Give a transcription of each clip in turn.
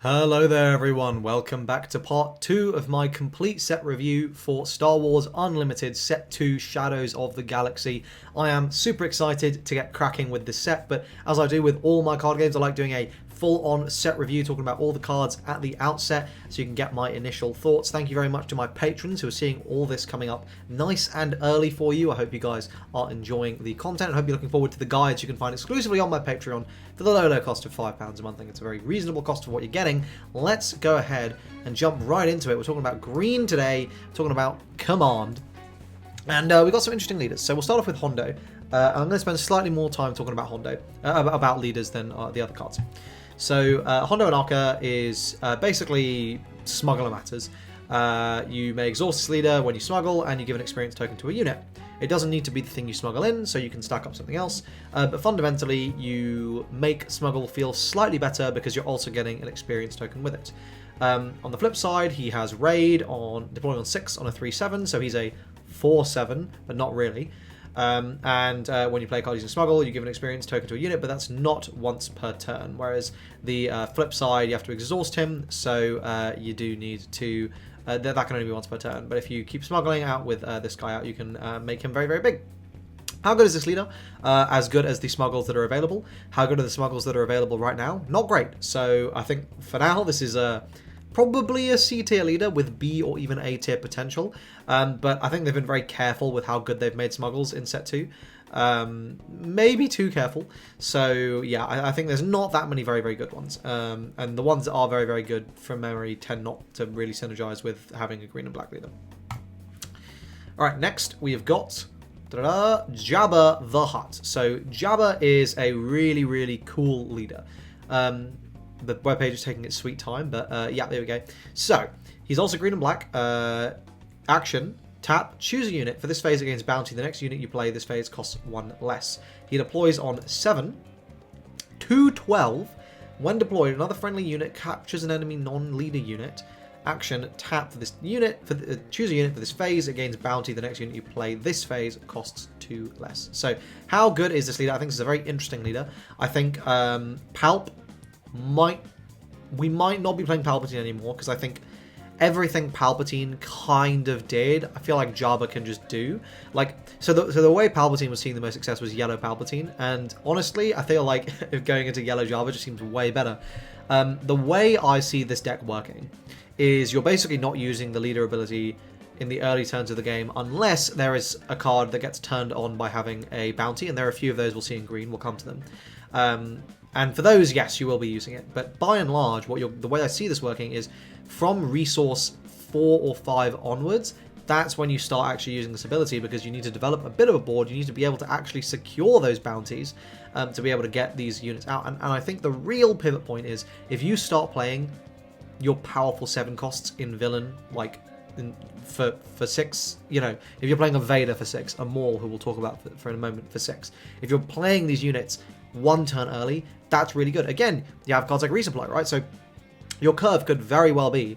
Hello there everyone, welcome back to part 2 of my complete set review for Star Wars Unlimited Set 2 Shadows of the Galaxy. I am super excited to get cracking with this set, but as I do with all my card games, I like doing a full-on set review, talking about all the cards at the outset, so you can get my initial thoughts. Thank you very much to my patrons who are seeing all this coming up nice and early for you. I hope you guys are enjoying the content. I hope you're looking forward to the guides you can find exclusively on my Patreon for the low cost of £5 a month. I think it's a very reasonable cost for what you're getting. Let's go ahead and jump right into it. We're talking about green today, talking about Command, and we've got some interesting leaders. So we'll start off with Hondo. I'm going to spend slightly more time talking about Hondo, about leaders than the other cards. So Hondo and Arca is basically Smuggler Matters. You may exhaust this leader when you smuggle, and you give an experience token to a unit. It doesn't need to be the thing you smuggle in, so you can stack up something else. But fundamentally, you make smuggle feel slightly better because you're also getting an experience token with it. On the flip side, he has raid on deploying on 6 on a 3/7, so he's a 4/7, but not really. When you play a card using smuggle, you give an experience token to a unit, but that's not once per turn. Whereas the flip side, you have to exhaust him, so you do need to. That can only be once per turn. But if you keep smuggling out with this guy out, you can make him very, very big. How good is this leader? As good as the smuggles that are available. How good are the smuggles that are available right now? Not great. So I think for now this is probably a C tier leader with B or even A tier potential. But I think they've been very careful with how good they've made smuggles in set 2. Maybe too careful. So yeah, I think there's not that many very, very good ones. And the ones that are very, very good from memory tend not to really synergize with having a green and black leader. Alright, next we have got Jabba the Hutt. So Jabba is a really, really cool leader. The webpage is taking its sweet time, but yeah, there we go. So, he's also green and black. Action, tap, choose a unit. For this phase against bounty, the next unit you play this phase costs 1 less. He deploys on 7 to 12. When deployed, another friendly unit captures an enemy non-leader unit. Action, tap for this unit. Choose a unit for this phase against bounty. The next unit you play this phase costs 2 less. So, how good is this leader? I think this is a very interesting leader. I think Palp we might not be playing Palpatine anymore, because I think everything Palpatine kind of did, I feel like Jabba can just do. So the way Palpatine was seeing the most success was yellow Palpatine, and honestly, I feel like going into yellow Jabba just seems way better. The way I see this deck working is you're basically not using the leader ability in the early turns of the game unless there is a card that gets turned on by having a bounty, and there are a few of those we'll see in green. We'll come to them. And for those, yes, you will be using it. But by and large, the way I see this working is from resource 4 or 5 onwards, that's when you start actually using this ability, because you need to develop a bit of a board. You need to be able to actually secure those bounties to be able to get these units out. And I think the real pivot point is if you start playing your powerful 7 costs in villain, for 6, if you're playing a Vader for 6, a Maul, who we'll talk about for in a moment, for 6. If you're playing these units 1 turn early, that's really good. Again, you have cards like Resupply, right? So your curve could very well be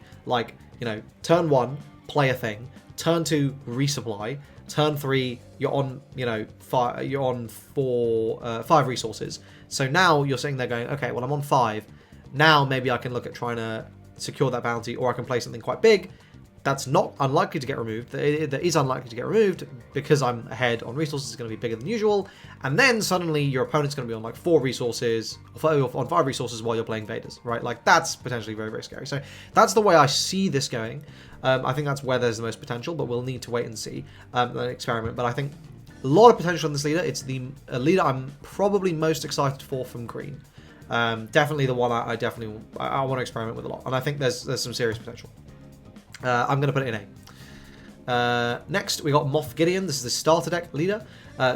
turn 1, play a thing, turn 2, resupply, turn 3, you're on, 5 resources. So now you're sitting there going, okay, well, I'm on 5. Now maybe I can look at trying to secure that bounty, or I can play something quite big. That's not unlikely to get removed. That is unlikely to get removed because I'm ahead on resources. It's going to be bigger than usual. And then suddenly your opponent's going to be on 4 resources, on 5 resources while you're playing Vaders, right? That's potentially very, very scary. So that's the way I see this going. I think that's where there's the most potential, but we'll need to wait and see an experiment. But I think a lot of potential in this leader. It's the leader I'm probably most excited for from green. Definitely the one I want to experiment with a lot. And I think there's some serious potential. I'm going to put it in A. Next, we got Moff Gideon. This is the starter deck leader.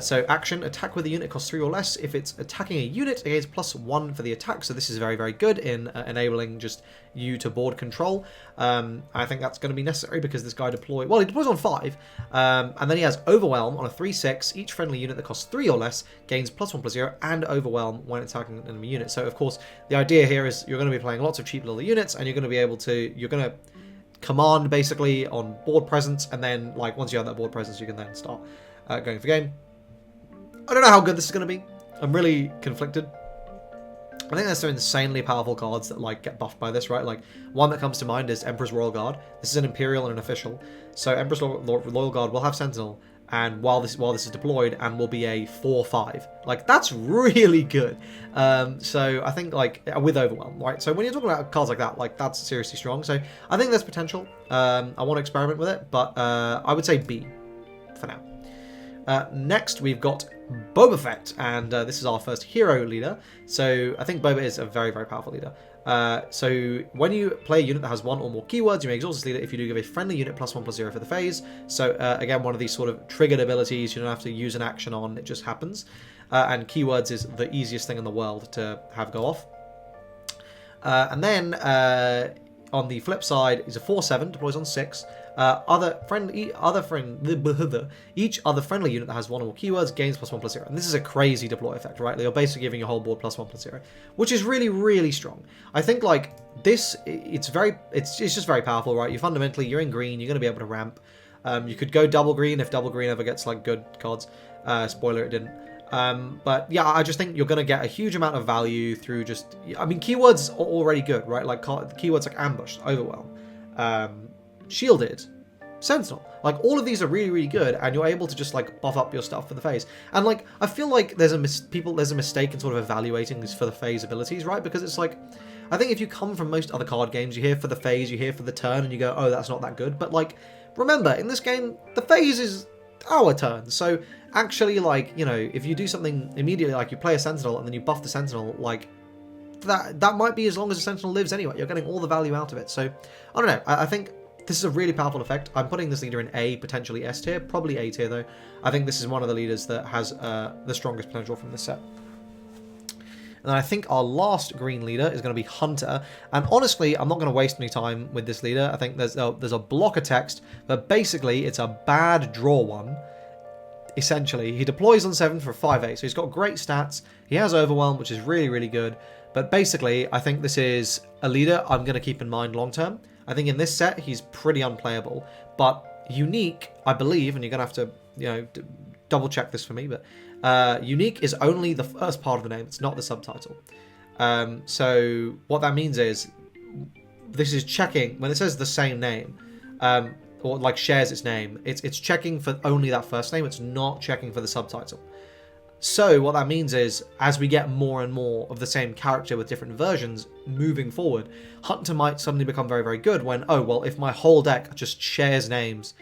So action, attack with a unit, costs 3 or less. If it's attacking a unit, it gains +1 for the attack. So this is very, very good in enabling just you to board control. I think that's going to be necessary because this guy he deploys on 5. And then he has Overwhelm on a 3/6. Each friendly unit that costs 3 or less gains +1/+0 and Overwhelm when attacking an enemy unit. So of course, the idea here is you're going to be playing lots of cheap little units, and you're going to command basically on board presence, and then once you have that board presence, you can then start going for game. I don't know how good this is going to be. I'm really conflicted. I think there's some insanely powerful cards that like get buffed by this, right? Like one that comes to mind is Emperor's Royal Guard. This is an Imperial and an official. So Emperor's Royal Guard will have Sentinel, and while this is deployed, and will be a 4/5. Like that's really good. So I think like with Overwhelm, right? So when you're talking about cards like that, like that's seriously strong. So I think there's potential. I want to experiment with it, but I would say B for now. Next, we've got Boba Fett, and this is our first hero leader. So I think Boba is a very, very powerful leader. So when you play a unit that has one or more keywords, you may exhaust this leader if you do give a friendly unit +1/+0 for the phase. So again, one of these sort of triggered abilities you don't have to use an action on, it just happens. And keywords is the easiest thing in the world to have go off. And then on the flip side is a 4/7, deploys on 6. Each other friendly unit that has one or more keywords gains +1/+0. And this is a crazy deploy effect, right? You're basically giving your whole board +1/+0, which is really, really strong. I think like this, it's just very powerful, right? You're in green, you're going to be able to ramp. You could go double green if double green ever gets like good cards. Spoiler, it didn't. But yeah, I just think you're going to get a huge amount of value through just, I mean, keywords are already good, right? Like keywords like Ambush, Overwhelm, Shielded, Sentinel. Like all of these are really, really good, and you're able to just like buff up your stuff for the phase. And like, I feel like there's a mistake in sort of evaluating these for the phase abilities, right? Because it's like, I think if you come from most other card games, you hear for the phase, you hear for the turn, and you go, oh, that's not that good. But like, remember, in this game, the phase is our turn. So actually, like, you know, if you do something immediately, like you play a Sentinel and then you buff the Sentinel, like that might be as long as the Sentinel lives anyway. You're getting all the value out of it. So I don't know. I think this is a really powerful effect. I'm putting this leader in A, potentially S tier, probably A tier though. I think this is one of the leaders that has the strongest potential from this set. And I think our last green leader is going to be Hunter. And honestly, I'm not going to waste any time with this leader. I think there's a block of text, but basically it's a bad draw one. Essentially, he deploys on 7 for 5/8, so he's got great stats. He has Overwhelm, which is really, really good. But basically, I think this is a leader I'm going to keep in mind long term. I think in this set, he's pretty unplayable. But unique, I believe, and you're going to have to, you know, double check this for me, but unique is only the first part of the name. It's not the subtitle. So what that means is this is checking when it says the same name, or like shares its name. It's checking for only that first name. It's not checking for the subtitle. So what that means is, as we get more and more of the same character with different versions moving forward, Hunter might suddenly become very, very good when, oh, well, if my whole deck just shares names,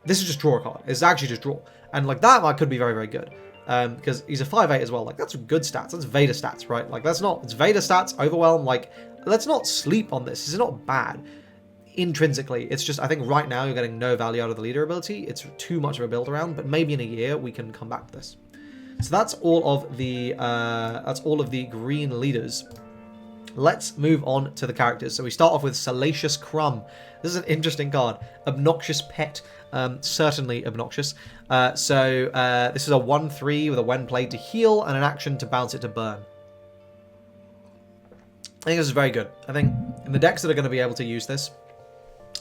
this is just draw a card. It's actually just draw. And like that could be very, very good. Because he's a 5/8 as well. Like that's good stats. That's Vader stats, right? Like it's Vader stats, Overwhelm. Like let's not sleep on this. This is not bad intrinsically. It's just, I think right now you're getting no value out of the leader ability. It's too much of a build around, but maybe in a year we can come back to this. So that's all of the green leaders. Let's move on to the characters. So we start off with Salacious Crumb. This is an interesting card. Obnoxious Pet. Certainly obnoxious. This is a 1/3 with a when played to heal and an action to bounce it to burn. I think this is very good. I think in the decks that are going to be able to use this,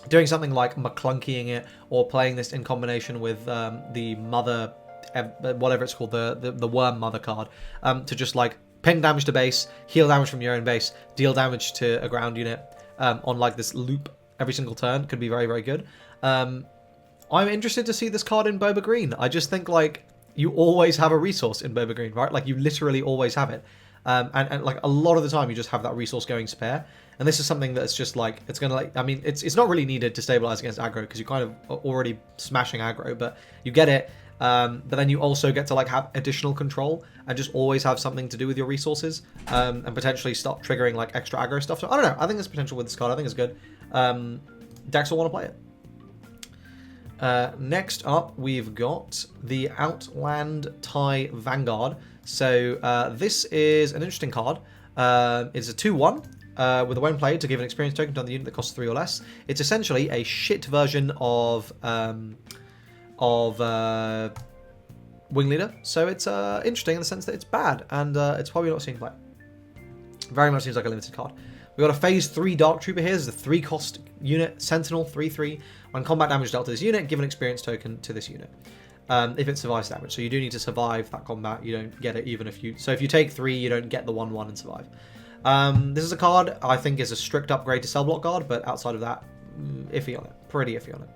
doing something like McClunkying it or playing this in combination with the mother, whatever it's called, the worm mother card, to just like ping damage to base, heal damage from your own base, deal damage to a ground unit on like this loop every single turn could be very, very good. I'm interested to see this card in Boba Green. I just think like you always have a resource in Boba Green, right? Like you literally always have it. And like a lot of the time you just have that resource going spare. And this is something that's just like, it's going to like, I mean, it's not really needed to stabilize against aggro because you're kind of already smashing aggro, but you get it. But then you also get to like have additional control and just always have something to do with your resources, and potentially start triggering like extra aggro stuff. So I don't know. I think there's potential with this card. I think it's good. Decks will want to play it. Next up, we've got the Outland TIE Vanguard. So this is an interesting card. It's a 2/1 with a when played to give an experience token to the unit that costs 3 or less. It's essentially a shit version of Wing Leader. So it's interesting in the sense that it's bad and it's probably not seen play. Very much seems like a limited card. We've got a Phase 3 Dark Trooper here. This is a 3-cost unit, Sentinel, 3/3. When combat damage dealt to this unit, give an experience token to this unit. If it survives damage. So you do need to survive that combat. You don't get it even if you... So if you take 3, you don't get the 1/1 and survive. This is a card I think is a strict upgrade to Cell Block Guard, but outside of that, iffy on it. Pretty iffy on it.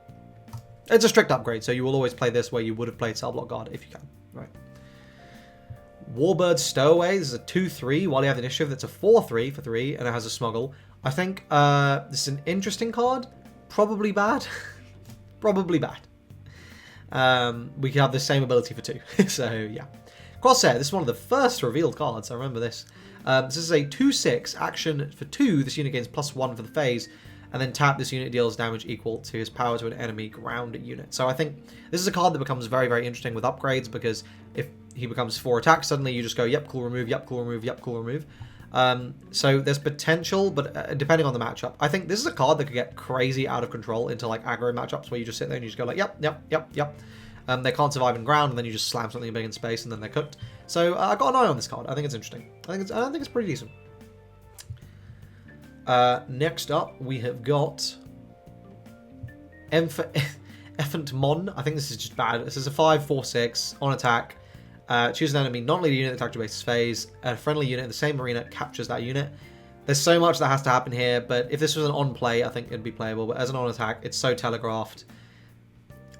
It's a strict upgrade, so you will always play this where you would have played Cell Block Guard if you can. Right. Warbird Stowaway. This is a 2/3 while you have the initiative. That's a 4/3 for 3, and it has a smuggle. I think this is an interesting card. Probably bad. Probably bad. We can have the same ability for 2. So, yeah. Crosshair. This is one of the first revealed cards. I remember this. This is a 2/6 action for 2. This unit gains +1 for the phase. And then tap, this unit deals damage equal to his power to an enemy ground unit. So I think this is a card that becomes very, very interesting with upgrades, because if he becomes 4 attacks, suddenly you just go, yep, cool, remove, yep, cool, remove, yep, cool, remove. So there's potential, but depending on the matchup. I think this is a card that could get crazy out of control into like aggro matchups where you just sit there and you just go like, yep, yep, yep, yep. They can't survive in ground, and then you just slam something big in space, and then they're cooked. So I got an eye on this card. I think it's interesting. I think it's pretty decent. Next up, we have got Effant Mon. I think this is just bad. This is a 5/4/6 on attack. Choose an enemy non-leader unit that activates its phase. A friendly unit in the same arena captures that unit. There's so much that has to happen here, but if this was an on play, I think it'd be playable. But as an on attack, it's so telegraphed.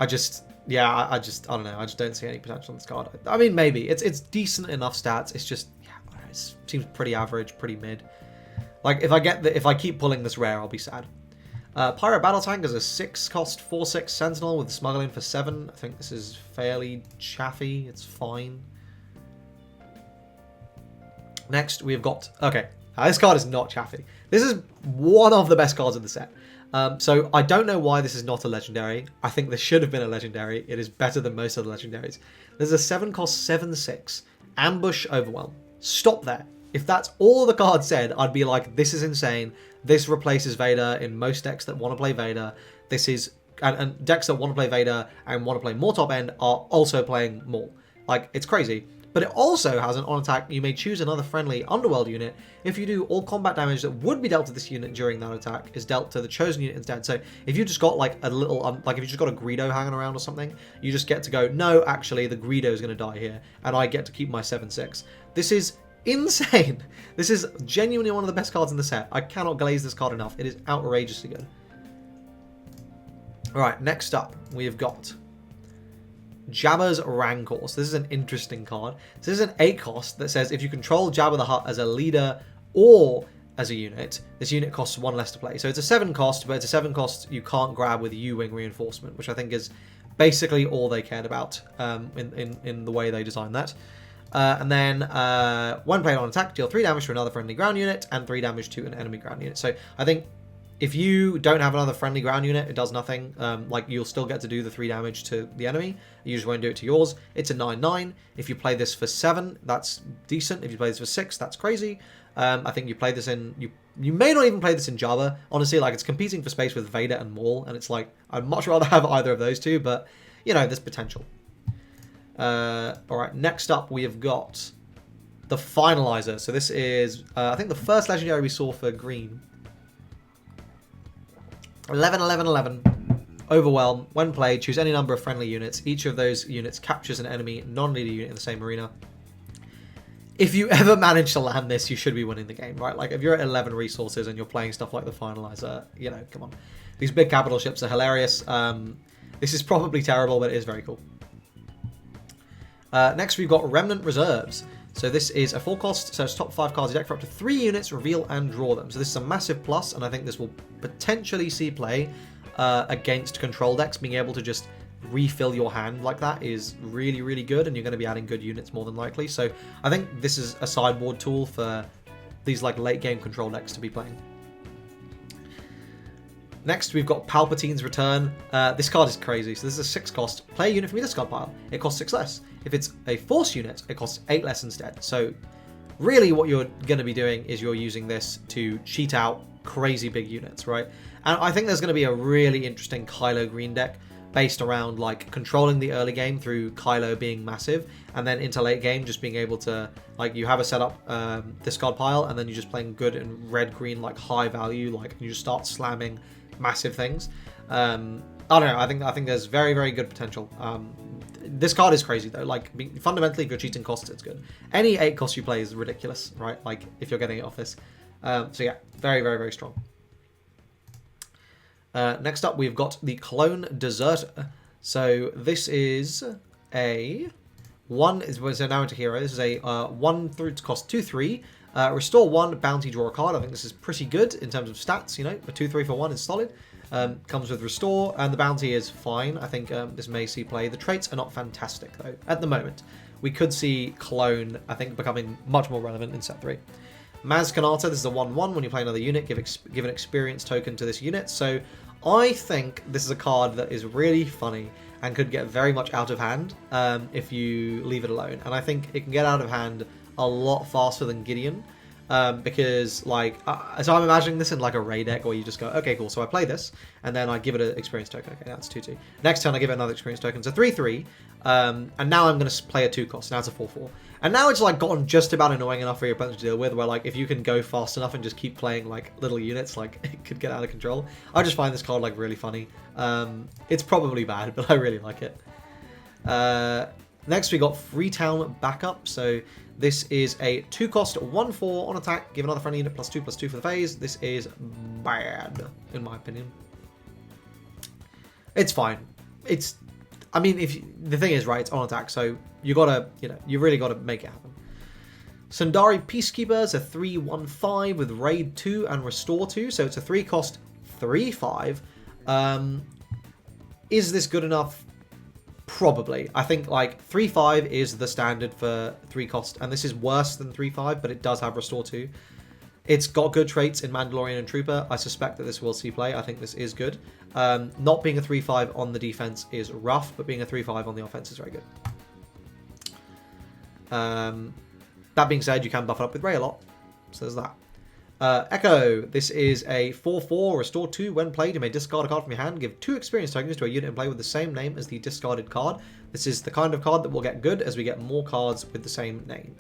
I don't know. I just don't see any potential in this card. I mean, maybe it's decent enough stats. It's just, yeah, I don't know, it seems pretty average, pretty mid. Like, if I keep pulling this rare, I'll be sad. Pirate Battle Tank is a 6-cost 4/6 Sentinel with smuggling for 7. I think this is fairly chaffy. It's fine. Next, we've got... Okay, this card is not chaffy. This is one of the best cards in the set. So I don't know why this is not a legendary. I think this should have been a legendary. It is better than most of the legendaries. There's a 7-cost 7/6 Ambush Overwhelm. Stop there. If that's all the card said, I'd be like, this is insane. This replaces Vader in most decks that want to play Vader. This is... And decks that want to play Vader and want to play more top end are also playing Maul. Like, it's crazy. But it also has an on attack. You may choose another friendly Underworld unit. If you do, all combat damage that would be dealt to this unit during that attack is dealt to the chosen unit instead. So if you just got like a little... like if you just got a Greedo hanging around or something, you just get to go, no, actually, the Greedo is going to die here. And I get to keep my 7/6. This is... insane. This is genuinely one of the best cards in the set. I cannot glaze this card enough. It is outrageously good. Alright, next up, we've got Jabba's Rancors. This is an interesting card. This is an 8-cost that says if you control Jabba the Hutt as a leader or as a unit, this unit costs 1 less to play. So it's a 7-cost, but it's a 7-cost you can't grab with U-Wing reinforcement, which I think is basically all they cared about in the way they designed that. And then, when played on attack, deal 3 damage to another friendly ground unit and 3 damage to an enemy ground unit. So I think if you don't have another friendly ground unit, it does nothing. Like, you'll still get to do the 3 damage to the enemy. You just won't do it to yours. It's a 9/9. If you play this for 7, that's decent. If you play this for 6, that's crazy. I think you play this in... You may not even play this in Jabba. Honestly, like, it's competing for space with Vader and Maul, and it's like, I'd much rather have either of those two, but, you know, there's potential. Alright, next up we have got the Finalizer. So this is, I think the first legendary we saw for green. 11/11/11. Overwhelm. When played, choose any number of friendly units. Each of those units captures an enemy non-leader unit in the same arena. If you ever manage to land this, you should be winning the game, right? Like, if you're at 11 resources and you're playing stuff like the Finalizer, you know, come on. These big capital ships are hilarious. This is probably terrible, but it is very cool. Next, we've got Remnant Reserves. So this is a 4-cost, so it's top 5 cards of deck for up to 3 units, reveal and draw them. So this is a massive plus, and I think this will potentially see play against control decks. Being able to just refill your hand like that is really, really good, and you're going to be adding good units more than likely. So I think this is a sideboard tool for these like late game control decks to be playing. Next, we've got Palpatine's Return. This card is crazy. So this is a 6-cost. Play a unit from your discard pile. It costs 6 less. If it's a Force unit, it costs 8 less instead. So really what you're going to be doing is you're using this to cheat out crazy big units, right? And I think there's going to be a really interesting Kylo Green deck based around like controlling the early game through Kylo being massive, and then into late game just being able to, like, you have a setup discard pile, and then you're just playing good and red-green, like high value, like you just start slamming massive things. I don't know. I think there's very, very good potential. This card is crazy though. Like fundamentally, if you're cheating costs, it's good. Any 8 cost you play is ridiculous, right? Like if you're getting it off this. So yeah, very, very, very strong. Next up, we've got the Clone Deserter. So this is a 1. So now into hero. This is a 1 through to cost 2/3. Restore 1, bounty, draw a card. I think this is pretty good in terms of stats. You know, a 2/3 for 1 is solid. Comes with restore, and the bounty is fine. I think this may see play. The traits are not fantastic though at the moment. We could see Clone, I think, becoming much more relevant in set 3. Maz Kanata, this is a 1/1. When you play another unit, give an experience token to this unit. So I think this is a card that is really funny and could get very much out of hand if you leave it alone. And I think it can get out of hand a lot faster than Gideon. Because, like, so I'm imagining this in, like, a Ray deck where you just go, okay, cool, so I play this, and then I give it an experience token. Okay, that's 2/2. Next turn, I give it another experience token. So 3/3, and now I'm going to play a 2 cost. Now it's a 4/4. And now it's, like, gotten just about annoying enough for your opponent to deal with, where, like, if you can go fast enough and just keep playing, like, little units, like, it could get out of control. I just find this card, like, really funny. It's probably bad, but I really like it. Next, we got Freetown Backup. So this is a 2 cost 1/4 on attack. Give another friendly unit +2/+2 for the phase. This is bad, in my opinion. It's fine. It's, I mean, the thing is, right, it's on attack, so you gotta, you know, you really gotta make it happen. Sundari Peacekeepers, a 3/1/5 with Raid 2 and Restore 2. So it's a 3 cost 3/5. Is this good enough? Probably. I think like 3/5 is the standard for 3 cost, and this is worse than 3/5, but it does have Restore 2. It's got good traits in Mandalorian and Trooper. I suspect that this will see play. I think this is good. Not being a 3/5 on the defense is rough, but being a 3/5 on the offense is very good. That being said, you can buff it up with Rey a lot, so there's that. Echo, this is a 4/4, restore 2. When played, you may discard a card from your hand, give 2 experience tokens to a unit in play with the same name as the discarded card. This is the kind of card that will get good as we get more cards with the same name.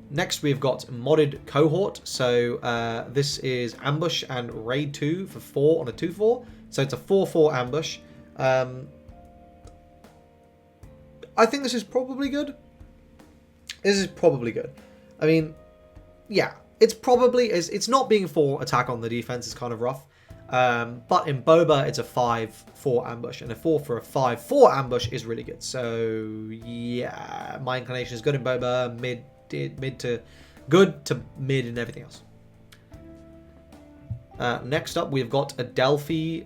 Next, we've got Modded Cohort. So this is Ambush and Raid 2 for 4 on a 2/4. So it's a 4/4 Ambush. I think this is probably good. This is probably good. I mean, yeah, it's not being 4 attack on the defense is kind of rough. But in Boba, it's a 5/4 ambush, and a 4 for a 5/4 ambush is really good. So yeah, my inclination is good in Boba, mid to good to mid and everything else. Next up, we've got a Delphi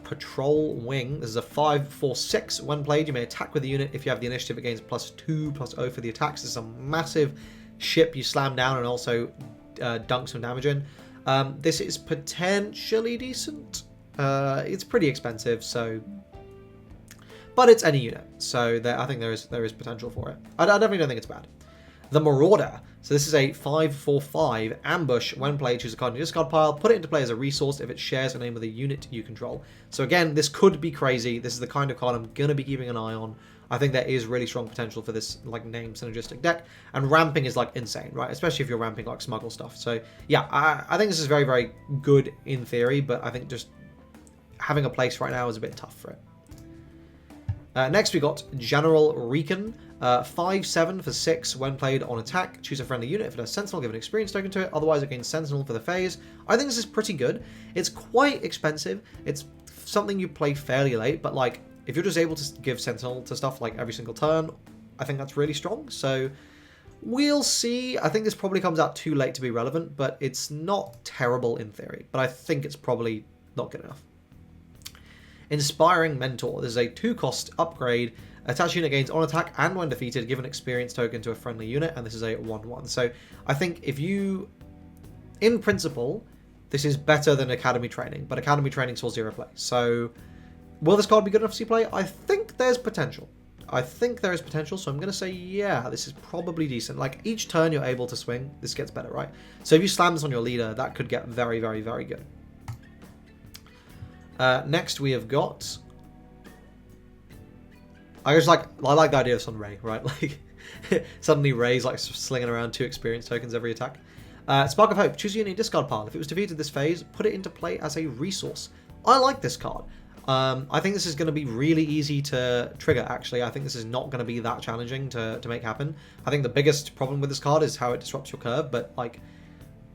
Patrol Wing. This is a 5/4/6. When played, you may attack with the unit if you have the initiative. It gains +2/+0 for the attacks. This is a massive ship you slam down and also dunk some damage in. This is potentially decent. It's pretty expensive, so, but it's any unit, so I think there is potential for it. I definitely don't think it's bad. The Marauder. So this is a 5/4/5 ambush. When played, choose a card in your discard pile, put it into play as a resource if it shares a name with a unit you control. So again, this could be crazy. This is the kind of card I'm gonna be keeping an eye on. I think there is really strong potential for this like name synergistic deck, and ramping is like insane, right? Especially if you're ramping like smuggle stuff. So yeah, I think this is very, very good in theory, but I think just having a place right now is a bit tough for it. Next we got General Recon, 5/7 for 6. When played on attack, choose a friendly unit. If it has Sentinel, give an experience token to it. Otherwise, it gains Sentinel for the phase. I think this is pretty good. It's quite expensive. It's something you play fairly late, but like, if you're just able to give Sentinel to stuff like every single turn, I think that's really strong. So we'll see. I think this probably comes out too late to be relevant, but it's not terrible in theory. But I think it's probably not good enough. Inspiring Mentor. This is a 2-cost upgrade. Attached unit gains on attack and when defeated, give an experience token to a friendly unit, and this is a 1/1. So I think if you, in principle, this is better than Academy Training, but Academy Training saw 0 play. So will this card be good enough to see play? I think there's potential. I think there is potential, so I'm going to say, yeah, this is probably decent. Like, each turn you're able to swing, this gets better, right? So if you slam this on your leader, that could get very, very, very good. Next, we have got... I like the idea of some Rey, right? Like, suddenly Rey's like slinging around 2 experience tokens every attack. Spark of Hope. Choose a unit in discard pile. If it was defeated this phase, put it into play as a resource. I like this card. I think this is going to be really easy to trigger, actually. I think this is not going to be that challenging to make happen. I think the biggest problem with this card is how it disrupts your curve, but, like,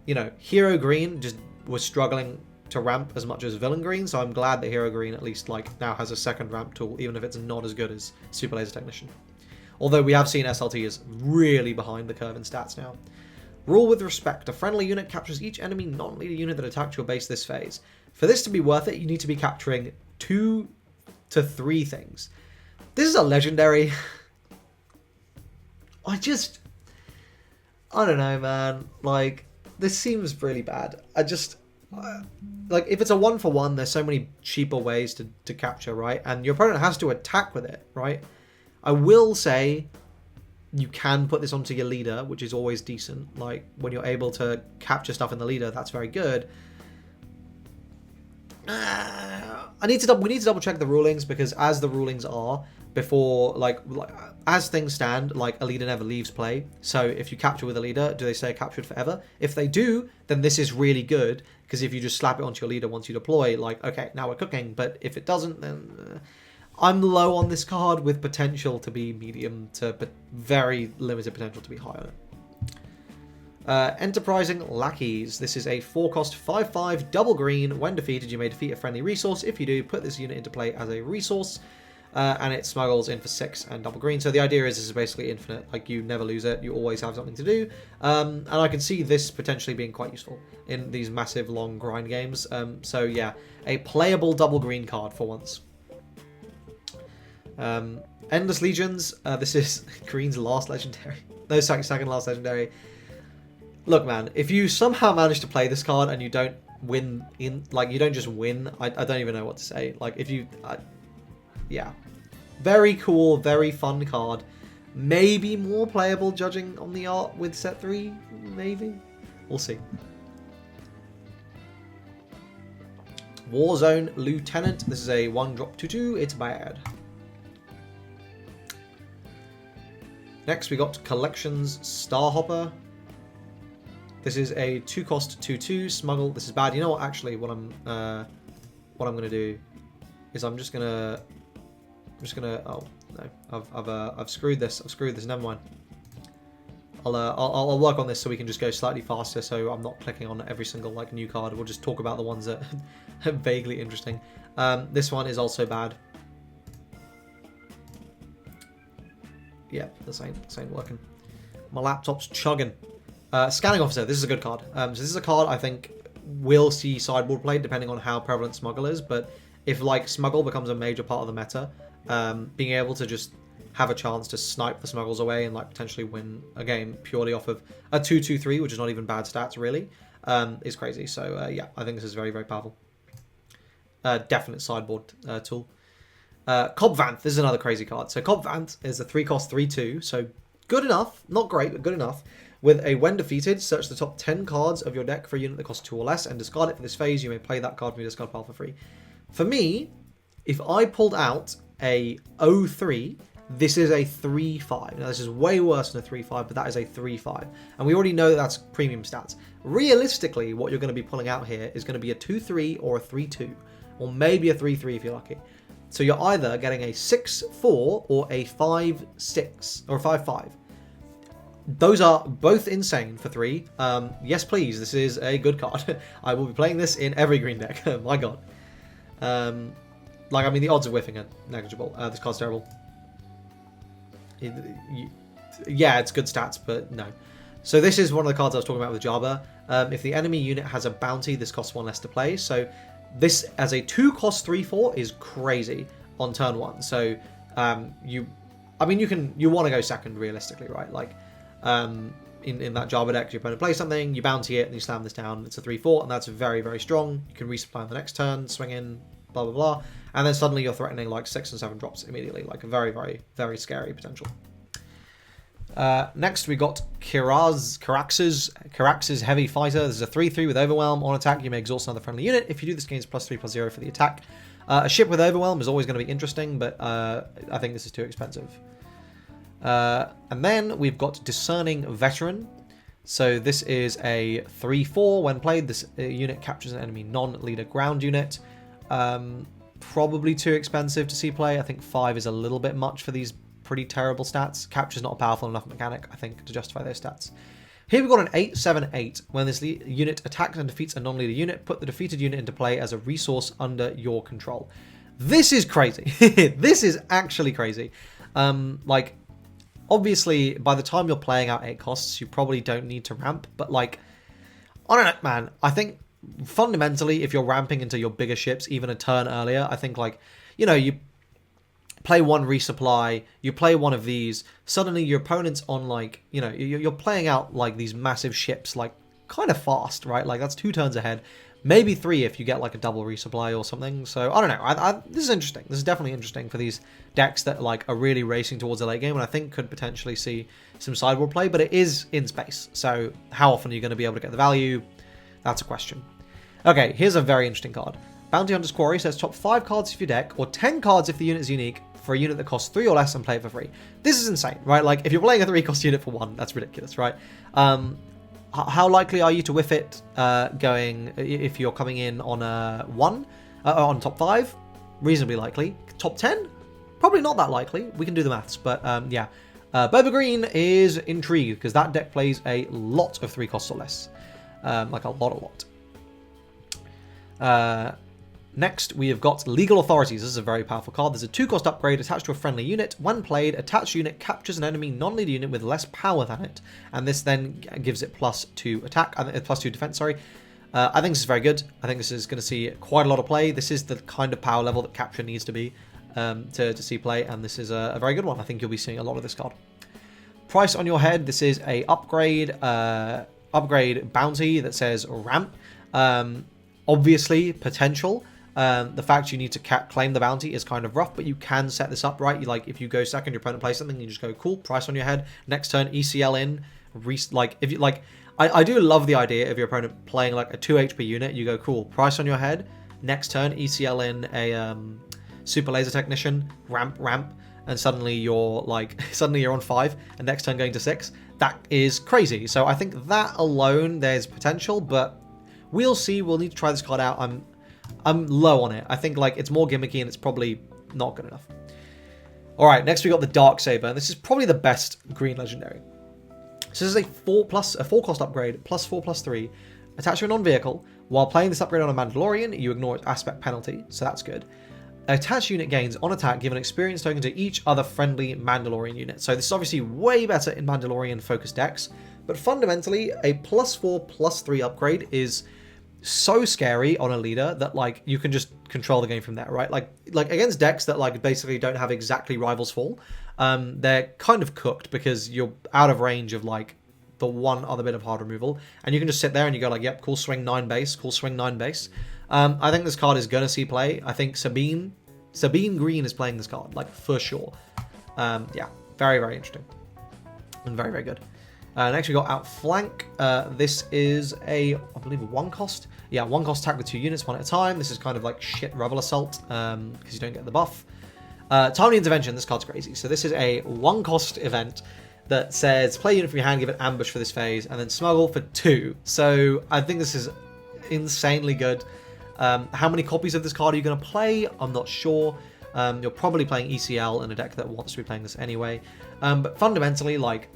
you know, Hero Green just was struggling to ramp as much as Villain Green, so I'm glad that Hero Green at least, like, now has a second ramp tool, even if it's not as good as Super Laser Technician. Although we have seen SLT is really behind the curve in stats now. Rule with respect. A friendly unit captures each enemy non-leader unit that attacked your base this phase. For this to be worth it, you need to be capturing 2 to 3 things. This is a legendary. I don't know, man. Like, this seems really bad. Like, if it's a 1-for-1, there's so many cheaper ways to capture, right? And your opponent has to attack with it, right? I will say you can put this onto your leader, which is always decent. Like, when you're able to capture stuff in the leader, that's very good. We need to double check the rulings, because as the rulings are, before, like as things stand, like, a leader never leaves play. So if you capture with a leader, do they say captured forever? If they do, then this is really good, because if you just slap it onto your leader once you deploy, like, okay, now we're cooking. But if it doesn't, then I'm low on this card, with potential to be medium to, but very limited potential to be high on it. Enterprising Lackeys. This is a 4-cost 5/5 double green. When defeated, you may defeat a friendly resource. If you do, put this unit into play as a resource. And it smuggles in for 6 and double green. So the idea is this is basically infinite. Like, you never lose it. You always have something to do. And I can see this potentially being quite useful in these massive, long grind games. So yeah, a playable double green card for once. Endless Legions. This is green's last legendary. No, second last legendary. Look, man, if you somehow manage to play this card and you don't win you don't just win, I don't even know what to say. Like, if you, yeah. Very cool, very fun card. Maybe more playable judging on the art with set 3, maybe? We'll see. Warzone Lieutenant. This is a 1-drop 2/2. It's bad. Next, we got Collections Starhopper. This is a 2-cost 2/2 smuggle. This is bad. You know what? Actually, what I'm gonna do is I'm just gonna. Oh no, I've screwed this. Never mind. I'll work on this so we can just go slightly faster. So I'm not clicking on every single, like, new card. We'll just talk about the ones that are vaguely interesting. This one is also bad. Yeah, this ain't working. My laptop's chugging. Scanning Officer. This is a good card. So this is a card I think will see sideboard play depending on how prevalent Smuggle is. But if, like, Smuggle becomes a major part of the meta, being able to just have a chance to snipe the Smuggles away and, like, potentially win a game purely off of a 2/2/3, which is not even bad stats really, is crazy. So yeah, I think this is very, very powerful. Definite sideboard tool. Cobvanth. This is another crazy card. So Cobvanth is a 3-cost 3/2. So good enough, not great, but good enough. With a when defeated, search the top 10 cards of your deck for a unit that costs 2 or less and discard it for this phase. You may play that card from your discard pile for free. For me, if I pulled out a 0/3, this is a 3/5. Now, this is way worse than a 3/5, but that is a 3/5. And we already know that that's premium stats. Realistically, what you're going to be pulling out here is going to be a 2/3 or a 3/2, or maybe a 3/3 if you're lucky. So you're either getting a 6/4 or a 5/6 or a 5/5. Those are both insane for 3. Yes, please. This is a good card. I will be playing this in every green deck. My god. Like, I mean, the odds of whiffing are negligible. This card's terrible. Yeah, it's good stats, but no. So this is one of the cards I was talking about with Jabba. If the enemy unit has a bounty, this costs 1 less to play. So this, as a 2-cost 3/4, is crazy on turn 1. So you want to go second realistically, right? Like, in that Jabba deck, your opponent plays something, you bounty it, and you slam this down. It's a 3/4, and that's very, very strong. You can resupply on the next turn, swing in, blah, blah, blah. And then suddenly you're threatening, like, 6 and 7 drops immediately. Like, a very, very, very scary potential. Next, we got Carax's Heavy Fighter. This is a 3/3 with Overwhelm. On attack, you may exhaust another friendly unit. If you do, this gains +3/+0 for the attack. A ship with Overwhelm is always going to be interesting, but I think this is too expensive. And then we've got Discerning Veteran. So this is a 3/4. When played, this unit captures an enemy non-leader ground unit. probably too expensive to see play. I think 5 is a little bit much for these pretty terrible stats. Capture's not a powerful enough mechanic, I think, to justify those stats. Here we've got an 8/7/8. When this unit attacks and defeats a non-leader unit, put the defeated unit into play as a resource under your control. This is crazy. This is actually crazy. Like, obviously, by the time you're playing out 8 costs, you probably don't need to ramp. But, like, I don't know, man. I think, fundamentally, if you're ramping into your bigger ships even a turn earlier, I think, like, you know, you play one resupply, you play one of these, suddenly your opponent's on, like, you know, you're playing out, like, these massive ships, like, kind of fast, right? Like, that's 2 turns ahead. Maybe 3 if you get, like, a double resupply or something. So, I don't know. This is interesting. This is definitely interesting for these decks that, like, are really racing towards the late game, and I think could potentially see some sideboard play, but it is in space. So, how often are you going to be able to get the value? That's a question. Okay, here's a very interesting card. Bounty Hunter's Quarry says top 5 cards of your deck, or 10 cards if the unit is unique, for a unit that costs 3 or less and play it for free. This is insane, right? Like, if you're playing a 3-cost unit for 1, that's ridiculous, right? How likely are you to whiff it going if you're coming in on a 1? On top 5? Reasonably likely. Top 10? Probably not that likely. We can do the maths, but yeah. Boba Green is intrigued because that deck plays a lot of 3 costs or less. Like a lot. Next, we have got Legal Authorities. This is a very powerful card. There's a 2-cost upgrade attached to a friendly unit. When played, attached unit captures an enemy non-leader unit with less power than it, and this then gives it +2 attack, +2 defense, sorry. I think this is very good. I think this is going to see quite a lot of play. This is the kind of power level that capture needs to be to see play, and this is a very good one. I think you'll be seeing a lot of this card. Price on your head. This is a upgrade bounty that says ramp. Obviously, potential. The fact you need to claim the bounty is kind of rough, but you can set this up right. You, like, if you go second, your opponent plays something, you just go cool, price on your head. Next turn, ECL in. Like, if you like, I do love the idea of your opponent playing like a 2 HP unit. You go cool, price on your head. Next turn, ECL in a super laser technician, ramp, and suddenly you're like, suddenly you're on 5, and next turn going to 6. That is crazy. So I think that alone, there's potential, but we'll see. We'll need to try this card out. I'm low on it. I think, like, it's more gimmicky and it's probably not good enough. Alright, next we got the Darksaber, and this is probably the best green legendary. So this is a 4-cost upgrade, +4/+3, attached to a non-vehicle. While playing this upgrade on a Mandalorian, you ignore its aspect penalty, so that's good. Attached unit gains on attack, give an experience token to each other friendly Mandalorian unit. So this is obviously way better in Mandalorian-focused decks, but fundamentally, a +4/+3 upgrade is so scary on a leader that, like, you can just control the game from there, right? Like against decks that, like, basically don't have exactly Rivals Fall, they're kind of cooked because you're out of range of, like, the one other bit of hard removal, and you can just sit there and you go like, yep, cool swing 9 base, cool swing 9 base. I think this card is gonna see play. I think Sabine Green is playing this card, like, for sure. Yeah, very, very interesting and very, very good. Next we got Outflank. This is I believe a 1-cost. Yeah, 1-cost attack with 2 units, 1 at a time. This is kind of like shit Revel Assault, because you don't get the buff. Timely Intervention, this card's crazy. So this is a 1-cost event that says play a unit from your hand, give it ambush for this phase, and then smuggle for 2. So I think this is insanely good. How many copies of this card are you going to play? I'm not sure. You're probably playing ECL in a deck that wants to be playing this anyway. But fundamentally, like,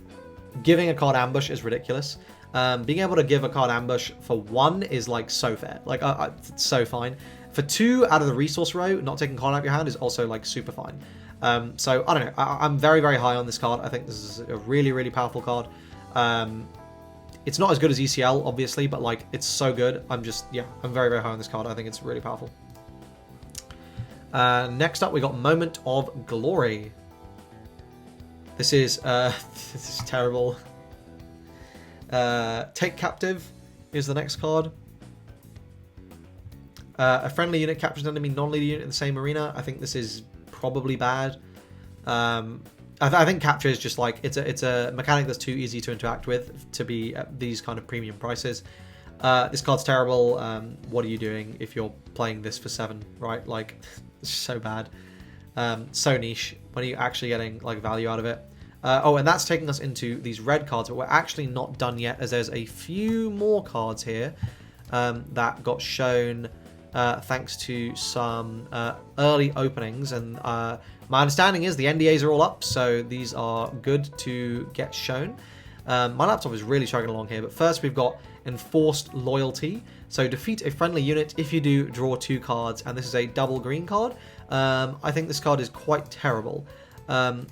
giving a card ambush is ridiculous. Being able to give a card ambush for 1 is, like, so fair. Like, it's so fine. For 2 out of the resource row, not taking card out of your hand is also, like, super fine. So, I don't know. I'm very, very high on this card. I think this is a really, really powerful card. It's not as good as ECL, obviously, but, like, it's so good. I'm very, very high on this card. I think it's really powerful. Next up, we got Moment of Glory. This is terrible. Take Captive is the next card. A friendly unit captures an enemy non-leader unit in the same arena. I think this is probably bad. I think capture is just like, it's a mechanic that's too easy to interact with to be at these kind of premium prices. This card's terrible. What are you doing if you're playing this for 7, right? Like, it's so bad. So niche. When are you actually getting, like, value out of it? Oh, and that's taking us into these red cards, but we're actually not done yet, as there's a few more cards here that got shown thanks to some early openings. And my understanding is the NDAs are all up, so these are good to get shown. My laptop is really chugging along here, but first we've got Enforced Loyalty. So defeat a friendly unit. If you do, draw 2 cards, and this is a double green card. I think this card is quite terrible.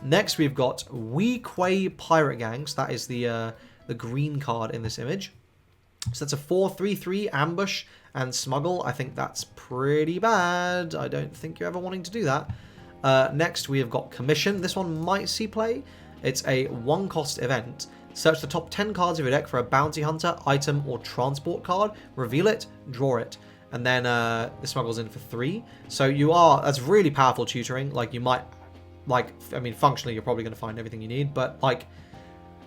Next we've got Weequay Pirate Gangs. That is the green card in this image. So that's a 4/3/3 ambush and smuggle. I think that's pretty bad. I don't think you're ever wanting to do that. Next we have got Commission. This one might see play. It's a 1-cost event. Search the top 10 cards of your deck for a bounty hunter, item, or transport card. Reveal it, draw it. And then the smuggle's in for 3. So that's really powerful tutoring. Like, you might, I mean, functionally you're probably going to find everything you need, but like,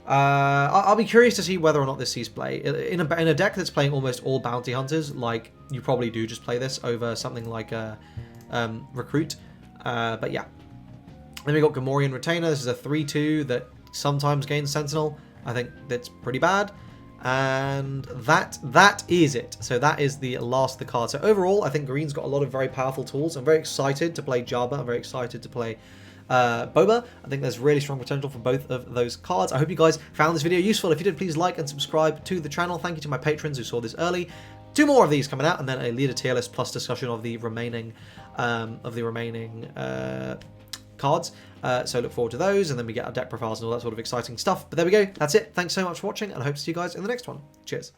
I'll be curious to see whether or not this sees play. In a deck that's playing almost all bounty hunters, like, you probably do just play this over something like Recruit. But yeah. Then we got Gamorrean Retainer. This is a 3/2 that sometimes gains Sentinel. I think that's pretty bad. And that is it. So that is the last of the cards. So overall, I think green's got a lot of very powerful tools. I'm very excited to play Jabba. I'm very excited to play Boba. I think there's really strong potential for both of those cards. I hope you guys found this video useful. If you did, please like and subscribe to the channel. Thank you to my patrons who saw this early. 2 more of these coming out, and then a leader tier list plus discussion of the remaining cards. So look forward to those, and then we get our deck profiles and all that sort of exciting stuff. But there we go. That's it. Thanks so much for watching, and I hope to see you guys in the next one. Cheers.